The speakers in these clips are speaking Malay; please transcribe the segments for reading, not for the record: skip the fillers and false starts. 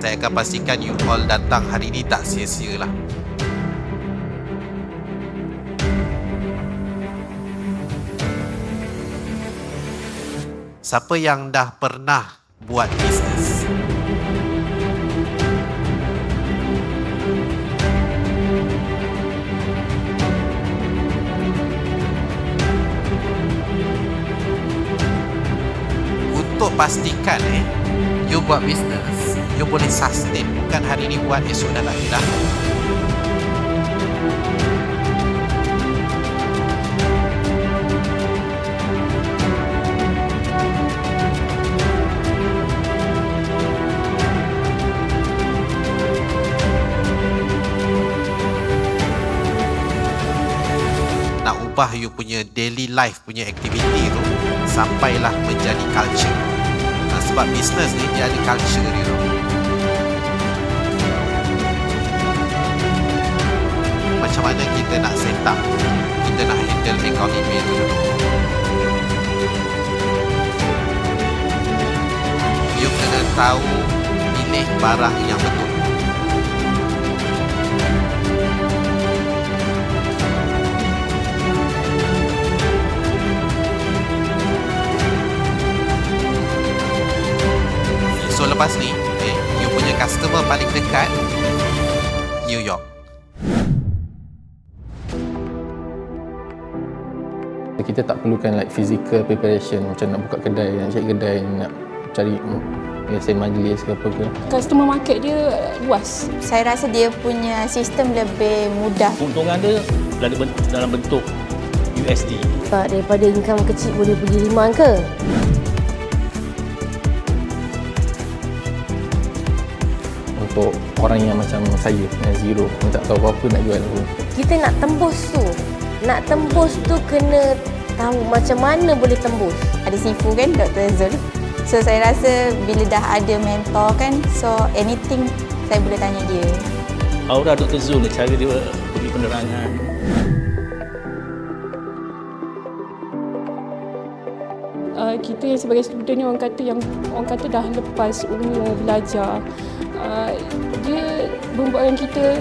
Saya akan pastikan you all datang hari ni tak sia-sia lah. Siapa yang dah pernah buat bisnes? Untuk pastikan you buat bisnes, you boleh sustain. Bukan hari ni buat, esok dah tak ada. Nak ubah you punya daily life punya aktiviti tu sampailah menjadi culture. Sebab bisnes ni dia ada culture dia tu. Macam mana kita nak set up, kita nak handle account email tu dulu. You kena tahu pilih barang yang betul. So lepas ni, you punya customer paling dekat New York. Kita tak perlukan like physical preparation, macam nak buka kedai, nak cari kedai, nak cari biasa majlis ke apa ke. Customer market dia luas. Saya rasa dia punya sistem lebih mudah. Keuntungan dia dalam bentuk USD. Daripada income kecil boleh pergi riman ke? Untuk orang yang macam saya, yang zero, yang tak tahu apa-apa nak jual apa. Kita nak tembus tu. Nak tembus tu kena tahu macam mana boleh tembus. Ada Sifu kan, Dr. Zul. So saya rasa bila dah ada mentor kan, so anything saya boleh tanya dia. Aura Dr. Zul, cara dia beri penerangan. Kita yang sebagai student ni orang kata dah lepas umur belajar. Dia membuatkan kita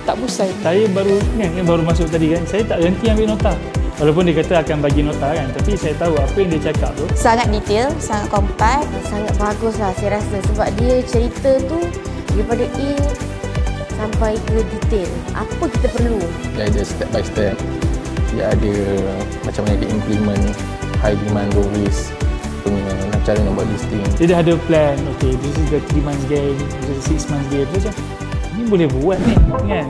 tak bosan. Saya baru masuk tadi kan, saya tak berhenti ambil nota. Walaupun dia kata akan bagi nota kan, tapi saya tahu apa yang dia cakap tu. Sangat detail, sangat compact. Sangat bagus lah saya rasa sebab dia cerita tu daripada A sampai ke detail. Apa kita perlu. Dia ada step by step. Dia ada macam mana dia implement high demand low risk punya cara nak buat listing. Dia dah ada plan, okay, this is the 3 months game, this is the 6 months game. Macam, ni boleh buat ni kan.